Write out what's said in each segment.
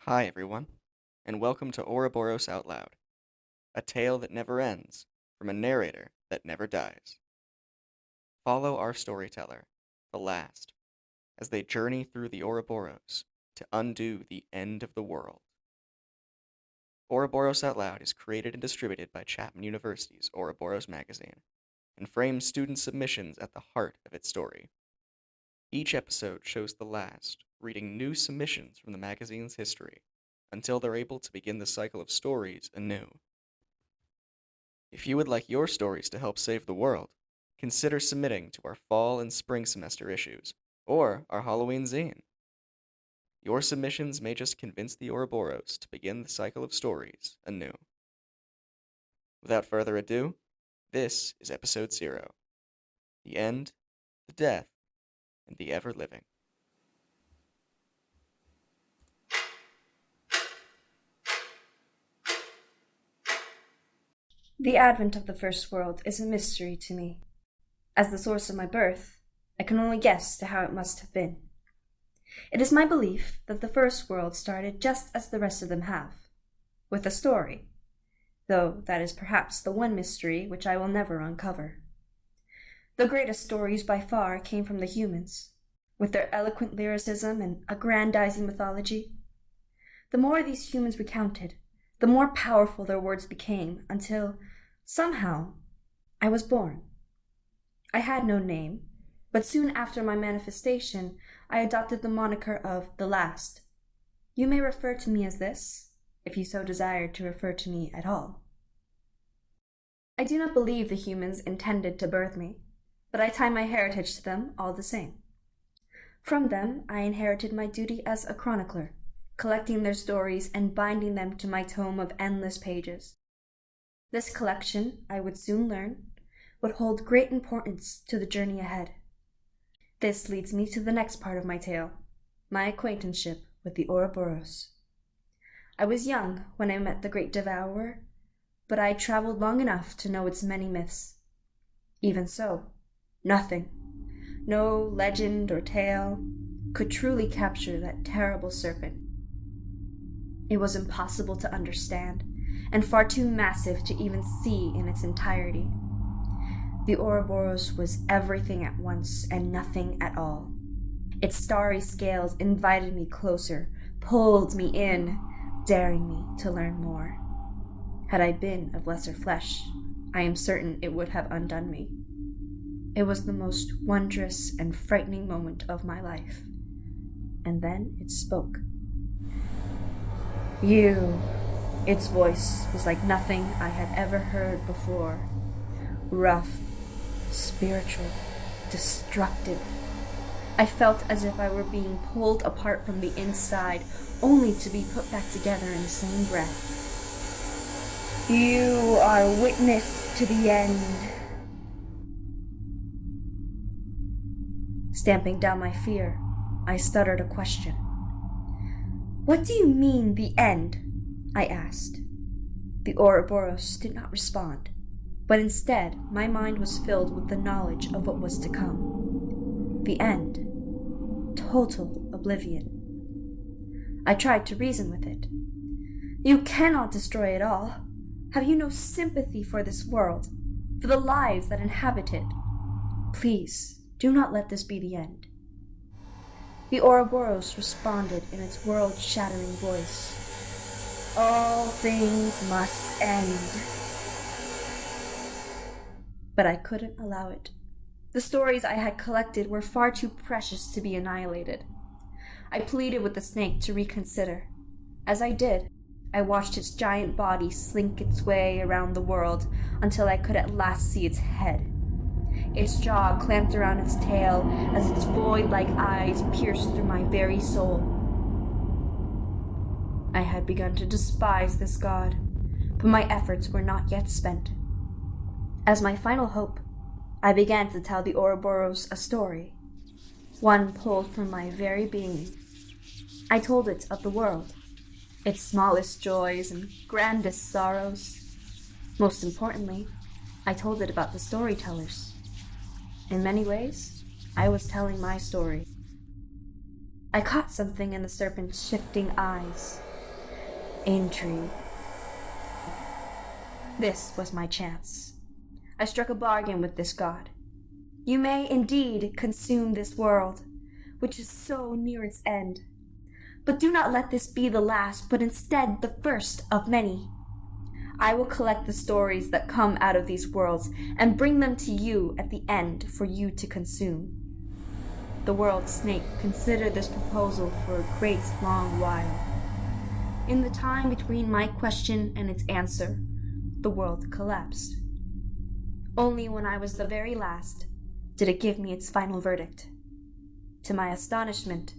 Hi, everyone, and welcome to Ouroboros Out Loud, a tale that never ends from a narrator that never dies. Follow our storyteller, the last, as they journey through the Ouroboros to undo the end of the world. Ouroboros Out Loud is created and distributed by Chapman University's Ouroboros magazine and frames student submissions at the heart of its story. Each episode shows the last reading new submissions from the magazine's history until they're able to begin the cycle of stories anew. If you would like your stories to help save the world, consider submitting to our fall and spring semester issues, or our Halloween zine. Your submissions may just convince the Ouroboros to begin the cycle of stories anew. Without further ado, this is Episode 0, The End, the Death, and the Ever-Living. The advent of the first world is a mystery to me. As the source of my birth, I can only guess to how it must have been. It is my belief that the first world started just as the rest of them have, with a story, though that is perhaps the one mystery which I will never uncover. The greatest stories by far came from the humans, with their eloquent lyricism and aggrandizing mythology. The more these humans recounted, the more powerful their words became, until, somehow, I was born. I had no name, but soon after my manifestation, I adopted the moniker of the Last. You may refer to me as this, if you so desire to refer to me at all. I do not believe the humans intended to birth me, but I tie my heritage to them all the same. From them, I inherited my duty as a chronicler, collecting their stories and binding them to my tome of endless pages. This collection, I would soon learn, would hold great importance to the journey ahead. This leads me to the next part of my tale, my acquaintanceship with the Ouroboros. I was young when I met the great devourer, but I traveled long enough to know its many myths. Even so, nothing, no legend or tale, could truly capture that terrible serpent. It was impossible to understand, and far too massive to even see in its entirety. The Ouroboros was everything at once and nothing at all. Its starry scales invited me closer, pulled me in, daring me to learn more. Had I been of lesser flesh, I am certain it would have undone me. It was the most wondrous and frightening moment of my life. And then it spoke. You. Its voice was like nothing I had ever heard before. Rough, spiritual, destructive. I felt as if I were being pulled apart from the inside, only to be put back together in the same breath. You are witness to the end. Stamping down my fear, I stuttered a question. What do you mean, the end? I asked. The Ouroboros did not respond, but instead my mind was filled with the knowledge of what was to come. The end. Total oblivion. I tried to reason with it. You cannot destroy it all. Have you no sympathy for this world, for the lives that inhabit it? Please, do not let this be the end. The Ouroboros responded in its world-shattering voice. All things must end. But I couldn't allow it. The stories I had collected were far too precious to be annihilated. I pleaded with the snake to reconsider. As I did, I watched its giant body slink its way around the world until I could at last see its head. Its jaw clamped around its tail as its void-like eyes pierced through my very soul. I had begun to despise this god, but my efforts were not yet spent. As my final hope, I began to tell the Ouroboros a story, one pulled from my very being. I told it of the world, its smallest joys and grandest sorrows. Most importantly, I told it about the storytellers. In many ways, I was telling my story. I caught something in the serpent's shifting eyes, intrigue. This was my chance. I struck a bargain with this god. You may indeed consume this world, which is so near its end. But do not let this be the last, but instead the first of many. I will collect the stories that come out of these worlds and bring them to you at the end for you to consume. The world snake considered this proposal for a great long while. In the time between my question and its answer, the world collapsed. Only when I was the very last did it give me its final verdict. To my astonishment,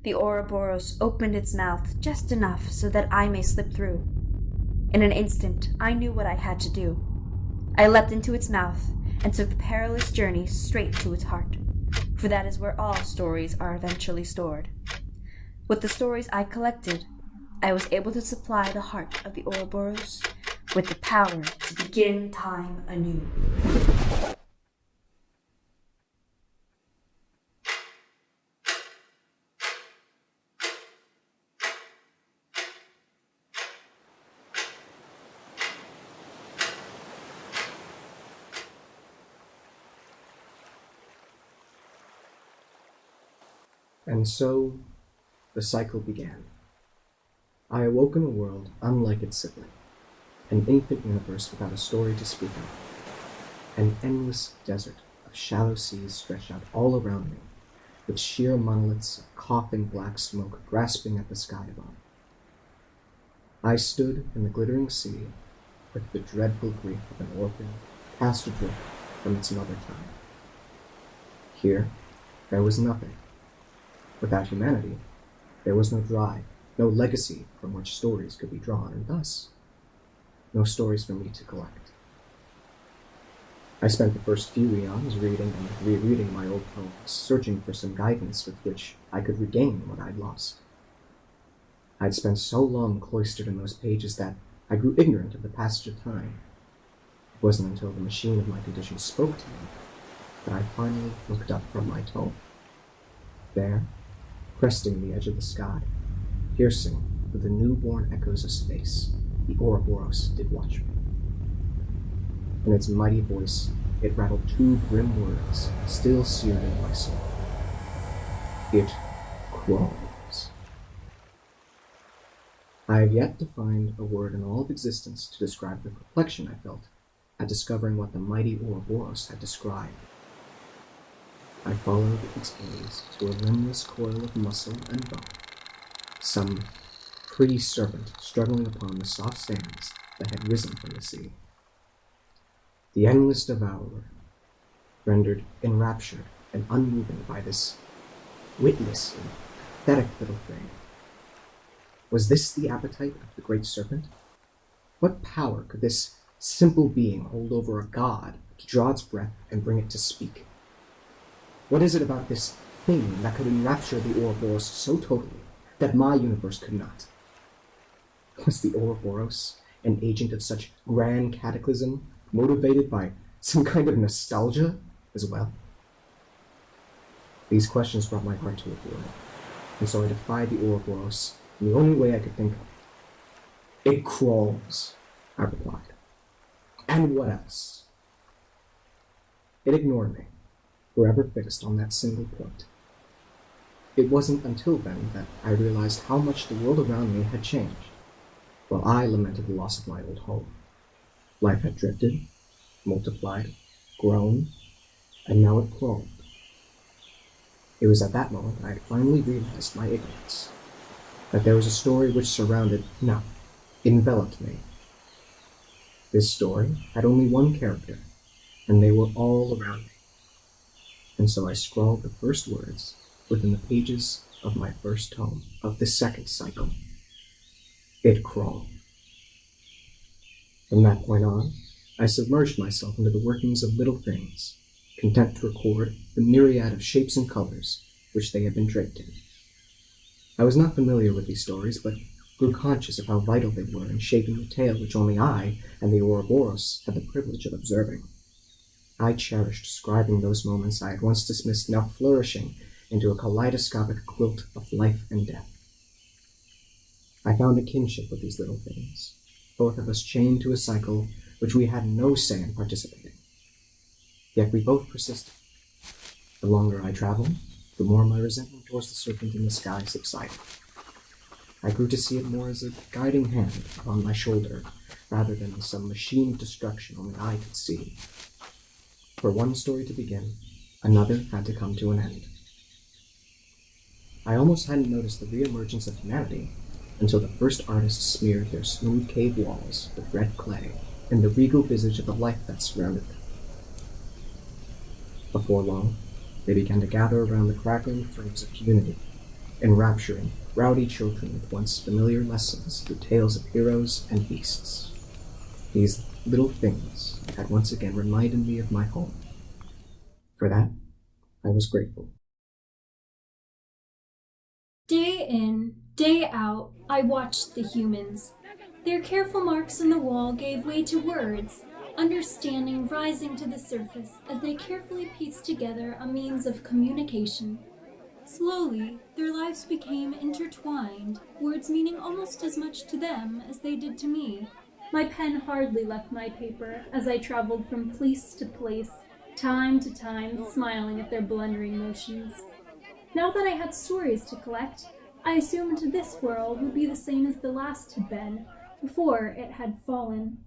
the Ouroboros opened its mouth just enough so that I may slip through. In an instant, I knew what I had to do. I leapt into its mouth and took the perilous journey straight to its heart, for that is where all stories are eventually stored. With the stories I collected, I was able to supply the heart of the Ouroboros with the power to begin time anew. And so, the cycle began. I awoke in a world unlike its sibling, an infant universe without a story to speak of. An endless desert of shallow seas stretched out all around me, with sheer monoliths of coughing black smoke grasping at the sky above. I stood in the glittering sea with the dreadful grief of an orphan cast adrift from its mother time. Here, there was nothing. Without humanity, there was no drive, no legacy from which stories could be drawn, and thus, no stories for me to collect. I spent the first few eons reading and rereading my old poems, searching for some guidance with which I could regain what I'd lost. I'd spent so long cloistered in those pages that I grew ignorant of the passage of time. It wasn't until the machine of my condition spoke to me that I finally looked up from my tome. There, cresting the edge of the sky, piercing with the newborn echoes of space, the Ouroboros did watch me. In its mighty voice, it rattled two grim words, still seared in my soul. It crawls. I have yet to find a word in all of existence to describe the perplexion I felt at discovering what the mighty Ouroboros had described. I followed its gaze to a limbless coil of muscle and bone, some pretty serpent struggling upon the soft sands that had risen from the sea. The endless devourer, rendered enraptured and unmoving by this witless and pathetic little thing. Was this the appetite of the great serpent? What power could this simple being hold over a god to draw its breath and bring it to speak? What is it about this thing that could enrapture the Ouroboros so totally that my universe could not? Was the Ouroboros an agent of such grand cataclysm, motivated by some kind of nostalgia as well? These questions brought my heart to a boil, and so I defied the Ouroboros in the only way I could think of. It crawls, I replied. And what else? It ignored me, forever fixed on that single point. It wasn't until then that I realized how much the world around me had changed, while I lamented the loss of my old home. Life had drifted, multiplied, grown, and now it crawled. It was at that moment I had finally realized my ignorance, that there was a story which surrounded, no, enveloped me. This story had only one character, and they were all around me. And so I scrawled the first words within the pages of my first tome of the second cycle. It crawled. From that point on, I submerged myself into the workings of little things, content to record the myriad of shapes and colors which they had been draped in. I was not familiar with these stories, but grew conscious of how vital they were in shaping the tale which only I and the Ouroboros had the privilege of observing. I cherished scribing those moments I had once dismissed, now flourishing into a kaleidoscopic quilt of life and death. I found a kinship with these little things, both of us chained to a cycle which we had no say in participating. Yet we both persisted. The longer I traveled, the more my resentment towards the serpent in the sky subsided. I grew to see it more as a guiding hand upon my shoulder, rather than as some machine of destruction only I could see. For one story to begin, another had to come to an end. I almost hadn't noticed the re-emergence of humanity until the first artists smeared their smooth cave walls with red clay and the regal visage of the life that surrounded them. Before long, they began to gather around the crackling frames of community, enrapturing rowdy children with once familiar lessons through tales of heroes and beasts. These little things had once again reminded me of my home. For that, I was grateful. Day in, day out, I watched the humans. Their careful marks on the wall gave way to words, understanding rising to the surface as they carefully pieced together a means of communication. Slowly, their lives became intertwined, words meaning almost as much to them as they did to me. My pen hardly left my paper as I traveled from place to place, time to time smiling at their blundering motions. Now that I had stories to collect, I assumed this world would be the same as the last had been, before it had fallen.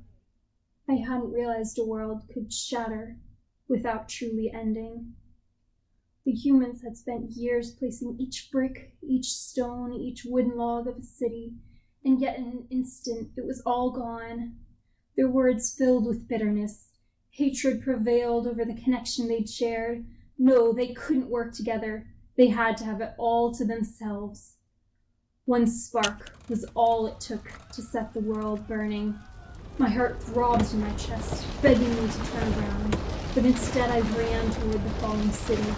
I hadn't realized a world could shatter without truly ending. The humans had spent years placing each brick, each stone, each wooden log of a city, and yet in an instant it was all gone. Their words filled with bitterness. Hatred prevailed over the connection they'd shared. No, they couldn't work together. They had to have it all to themselves. One spark was all it took to set the world burning. My heart throbbed in my chest, begging me to turn around, but instead I ran toward the falling city.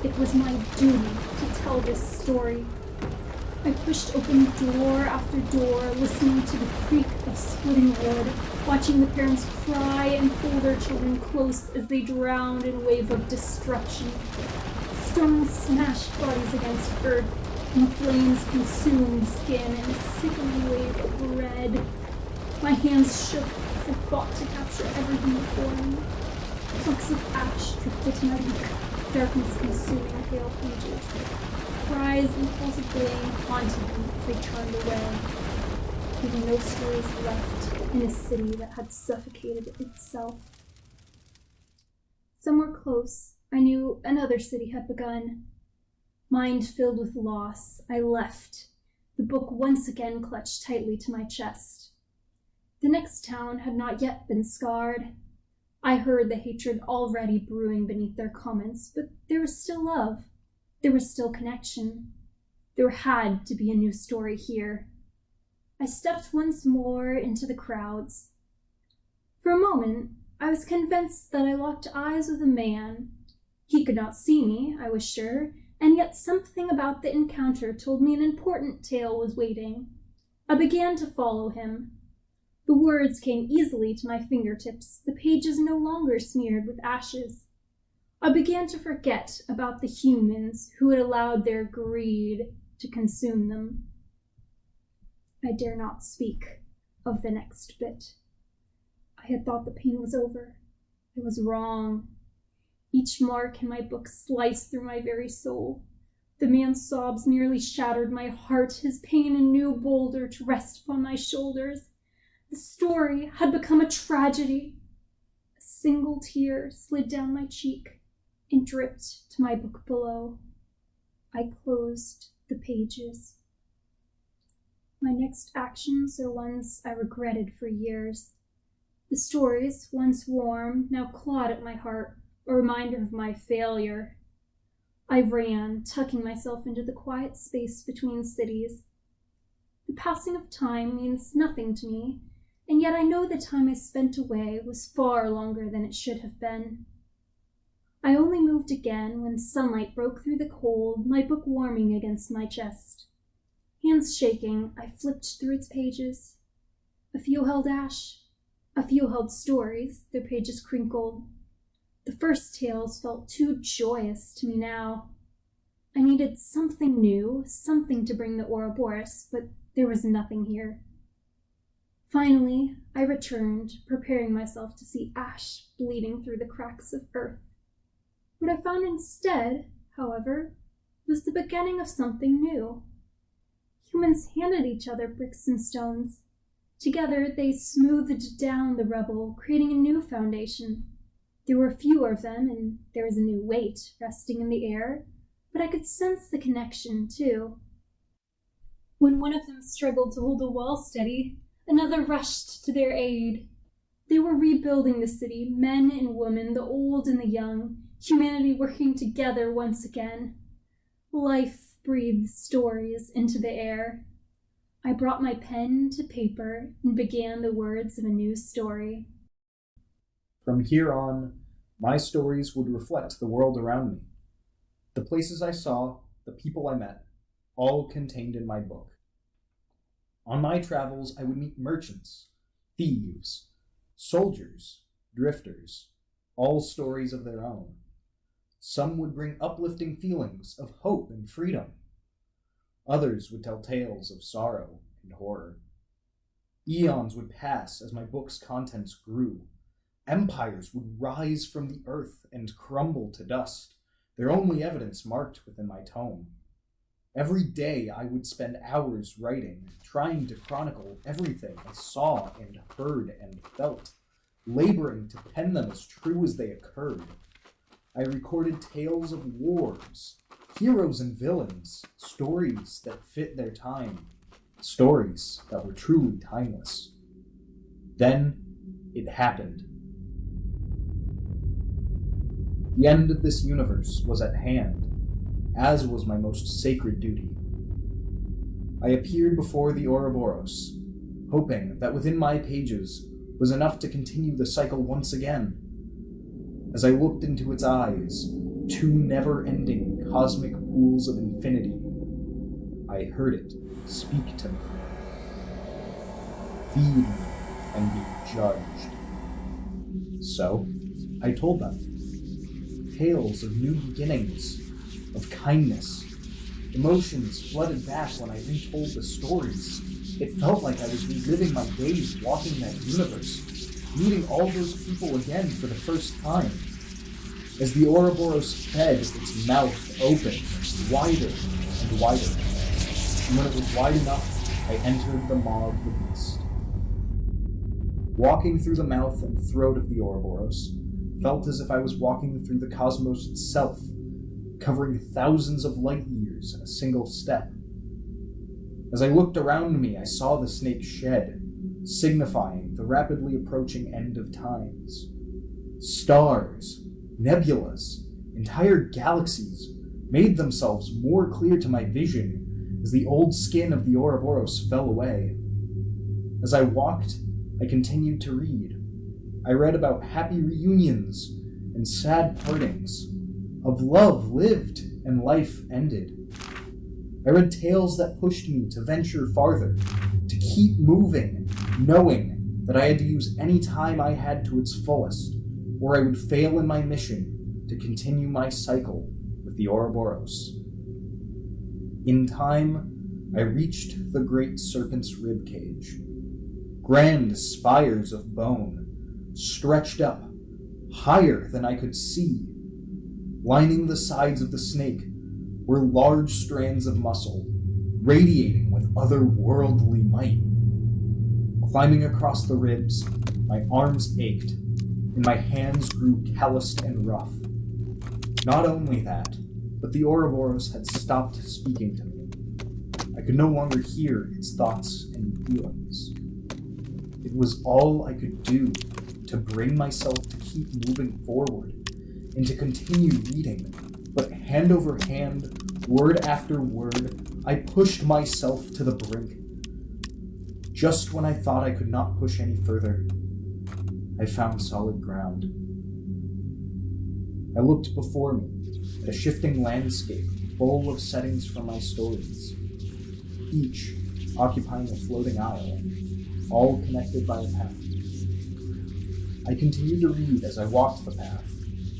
It was my duty to tell this story. I pushed open door after door, listening to the creak of splitting wood, watching the parents cry and pull their children close as they drowned in a wave of destruction. Stones smashed bodies against earth, and the flames consumed skin in a sickening wave of red. My hands shook as I fought to capture everything before me. Flecks of ash drifted to my beak, darkness consuming pale pages. Cries and calls of blame haunted me as they turned away, leaving no stories left in a city that had suffocated itself. Somewhere close, I knew another city had begun. Mind filled with loss, I left, the book once again clutched tightly to my chest. The next town had not yet been scarred. I heard the hatred already brewing beneath their comments, but there was still love. There was still connection. There had to be a new story here. I stepped once more into the crowds. For a moment, I was convinced that I locked eyes with a man. He could not see me, I was sure, and yet something about the encounter told me an important tale was waiting. I began to follow him. The words came easily to my fingertips, the pages no longer smeared with ashes. I began to forget about the humans who had allowed their greed to consume them. I dare not speak of the next bit. I had thought the pain was over. I was wrong. Each mark in my book sliced through my very soul. The man's sobs nearly shattered my heart, his pain a new boulder to rest upon my shoulders. The story had become a tragedy. A single tear slid down my cheek and dripped to my book below. I closed the pages. My next actions are ones I regretted for years. The stories, once warm, now clawed at my heart, a reminder of my failure. I ran, tucking myself into the quiet space between cities. The passing of time means nothing to me, and yet I know the time I spent away was far longer than it should have been. I only moved again when sunlight broke through the cold, my book warming against my chest. Hands shaking, I flipped through its pages. A few held ash, a few held stories, their pages crinkled. The first tales felt too joyous to me now. I needed something new, something to bring the Ouroboros, but there was nothing here. Finally, I returned, preparing myself to see ash bleeding through the cracks of earth. What I found instead, however, was the beginning of something new. Humans handed each other bricks and stones. Together, they smoothed down the rubble, creating a new foundation. There were fewer of them, and there was a new weight resting in the air, but I could sense the connection, too. When one of them struggled to hold the wall steady, another rushed to their aid. They were rebuilding the city, men and women, the old and the young, humanity working together once again. Life breathed stories into the air. I brought my pen to paper and began the words of a new story. From here on, my stories would reflect the world around me. The places I saw, the people I met, all contained in my book. On my travels, I would meet merchants, thieves, soldiers, drifters, all stories of their own. Some would bring uplifting feelings of hope and freedom. Others would tell tales of sorrow and horror. Eons would pass as my book's contents grew. Empires would rise from the earth and crumble to dust, their only evidence marked within my tome. Every day I would spend hours writing, trying to chronicle everything I saw and heard and felt, laboring to pen them as true as they occurred. I recorded tales of wars, heroes and villains, stories that fit their time, stories that were truly timeless. Then it happened. The end of this universe was at hand, as was my most sacred duty. I appeared before the Ouroboros, hoping that within my pages was enough to continue the cycle once again. As I looked into its eyes, two never-ending cosmic pools of infinity, I heard it speak to me. Feed me and be judged. So, I told them. Tales of new beginnings, of kindness. Emotions flooded back when I retold the stories. It felt like I was reliving my days walking that universe, meeting all those people again for the first time. As the Ouroboros fed, its mouth opened, wider and wider. And when it was wide enough, I entered the maw of the beast. Walking through the mouth and throat of the Ouroboros felt as if I was walking through the cosmos itself, covering thousands of light years in a single step. As I looked around me, I saw the snake shed, signifying the rapidly approaching end of times. Stars, nebulas, entire galaxies made themselves more clear to my vision as the old skin of the Ouroboros fell away. As I walked, I continued to read. I read about happy reunions and sad partings, of love lived and life ended. I read tales that pushed me to venture farther, to keep moving, knowing that I had to use any time I had to its fullest, or I would fail in my mission to continue my cycle with the Ouroboros. In time, I reached the great serpent's ribcage. Grand spires of bone stretched up, higher than I could see. Lining the sides of the snake were large strands of muscle, radiating with otherworldly might. Climbing across the ribs, my arms ached, and my hands grew calloused and rough. Not only that, but the Ouroboros had stopped speaking to me. I could no longer hear its thoughts and feelings. It was all I could do to bring myself to keep moving forward and to continue reading, but hand over hand, word after word, I pushed myself to the brink. Just when I thought I could not push any further, I found solid ground. I looked before me at a shifting landscape full of settings from my stories, each occupying a floating isle, all connected by a path. I continued to read as I walked the path,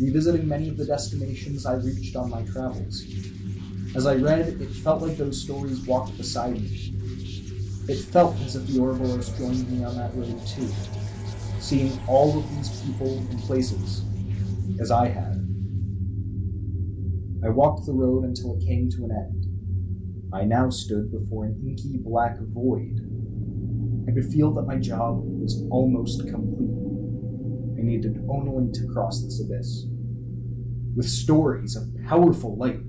revisiting many of the destinations I reached on my travels. As I read, it felt like those stories walked beside me. It felt as if the Ouroboros joined me on that road too, seeing all of these people and places as I had. I walked the road until it came to an end. I now stood before an inky black void. I could feel that my job was almost complete. I needed only to cross this abyss. With stories of powerful light,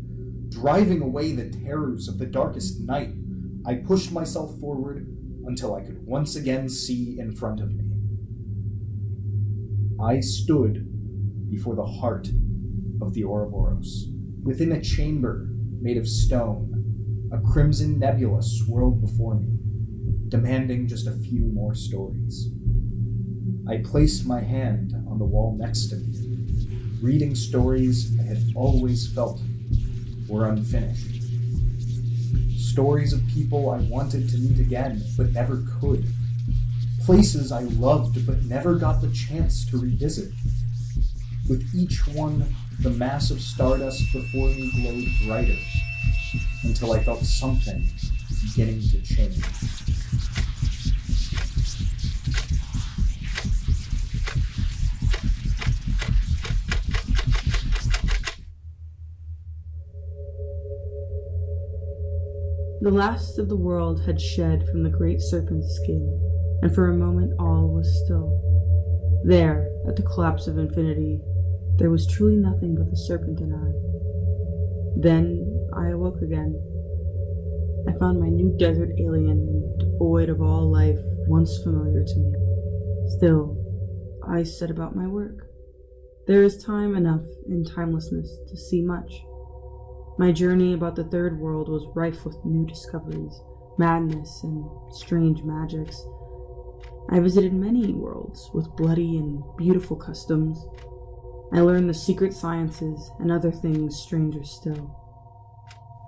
driving away the terrors of the darkest night, I pushed myself forward until I could once again see in front of me. I stood before the heart of the Ouroboros. Within a chamber made of stone, a crimson nebula swirled before me, demanding just a few more stories. I placed my hand on the wall next to me, reading stories I had always felt were unfinished. Stories of people I wanted to meet again, but never could. Places I loved, but never got the chance to revisit. With each one, the mass of stardust before me glowed brighter, until I felt something beginning to change. The last of the world had shed from the great serpent's skin, and for a moment all was still. There, at the collapse of infinity, there was truly nothing but the serpent and I. Then I awoke again. I found my new desert alien and devoid of all life once familiar to me. Still, I set about my work. There is time enough in timelessness to see much. My journey about the third world was rife with new discoveries, madness, and strange magics. I visited many worlds with bloody and beautiful customs. I learned the secret sciences and other things stranger still.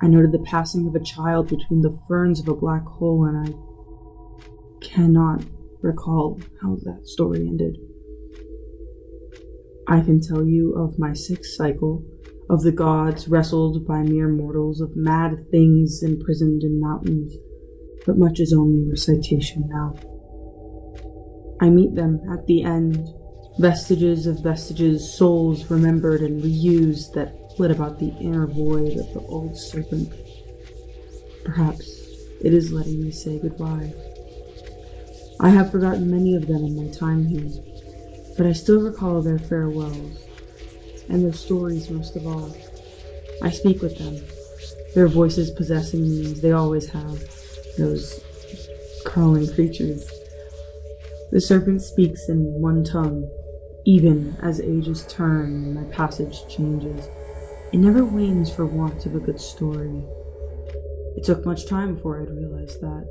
I noted the passing of a child between the ferns of a black hole, and I cannot recall how that story ended. I can tell you of my sixth cycle, of the gods wrestled by mere mortals, of mad things imprisoned in mountains, but much is only recitation now. I meet them at the end, vestiges of vestiges, souls remembered and reused that flit about the inner void of the old serpent. Perhaps it is letting me say goodbye. I have forgotten many of them in my time here, but I still recall their farewells, and their stories most of all. I speak with them, their voices possessing me as they always have, those crawling creatures. The serpent speaks in one tongue, even as ages turn and my passage changes. It never wanes for want of a good story. It took much time before I'd realized that.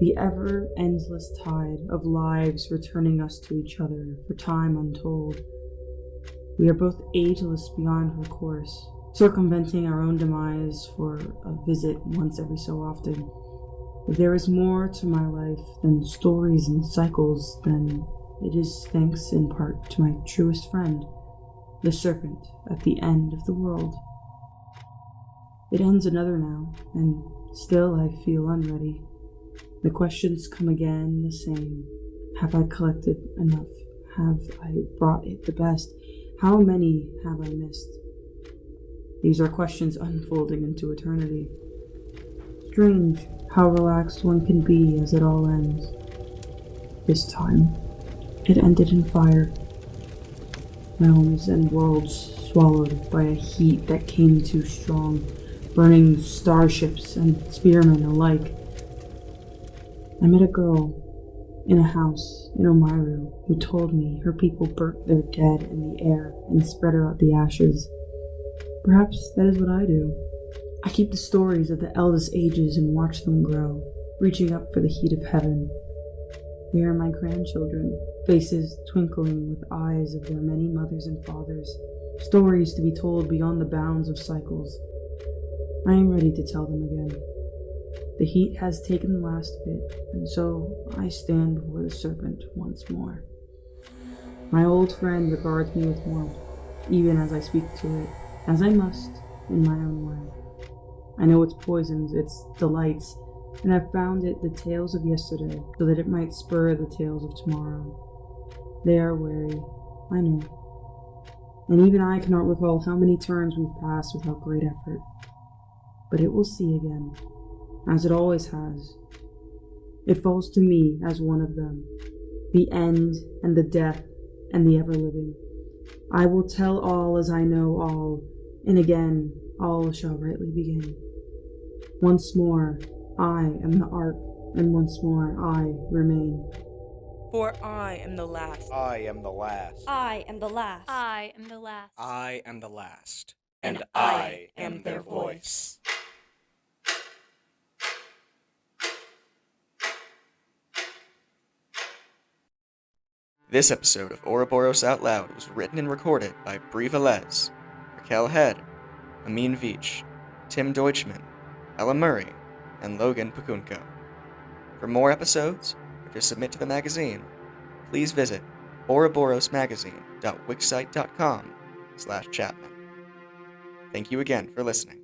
The ever-endless tide of lives returning us to each other for time untold. We are both ageless beyond recourse, circumventing our own demise for a visit once every so often. If there is more to my life than stories and cycles, then it is thanks in part to my truest friend, the serpent at the end of the world. It ends another now, and still I feel unready. The questions come again the same. Have I collected enough? Have I brought it the best? How many have I missed? These are questions unfolding into eternity. Strange how relaxed one can be as it all ends. This time, it ended in fire. Realms and worlds swallowed by a heat that came too strong, burning starships and spearmen alike. I met a girl in a house in Omiru who told me her people burnt their dead in the air and spread out the ashes. Perhaps that is what I do. I keep the stories of the eldest ages and watch them grow, reaching up for the heat of heaven. They are my grandchildren, faces twinkling with eyes of their many mothers and fathers, stories to be told beyond the bounds of cycles. I am ready to tell them again. The heat has taken the last bit, and so I stand before the serpent once more. My old friend regards me with warmth, even as I speak to it, as I must, in my own way. I know its poisons, its delights, and I've found it the tales of yesterday so that it might spur the tales of tomorrow. They are wary, I know. And even I cannot recall how many turns we've passed without great effort. But it will see again, as it always has. It falls to me as one of them, the end and the death and the ever-living. I will tell all as I know all, and again all shall rightly begin. Once more, I am the ark, and once more I remain. For I am the last. I am the last. I am the last. I am the last. I am the last. And I am their voice. This episode of Ouroboros Out Loud was written and recorded by Brie Velez, Raquel Head, Amin Veach, Tim Deutschman, Ella Murray, and Logan Pukunko. For more episodes, or to submit to the magazine, please visit ouroborosmagazine.wixsite.com/Chapman. Thank you again for listening.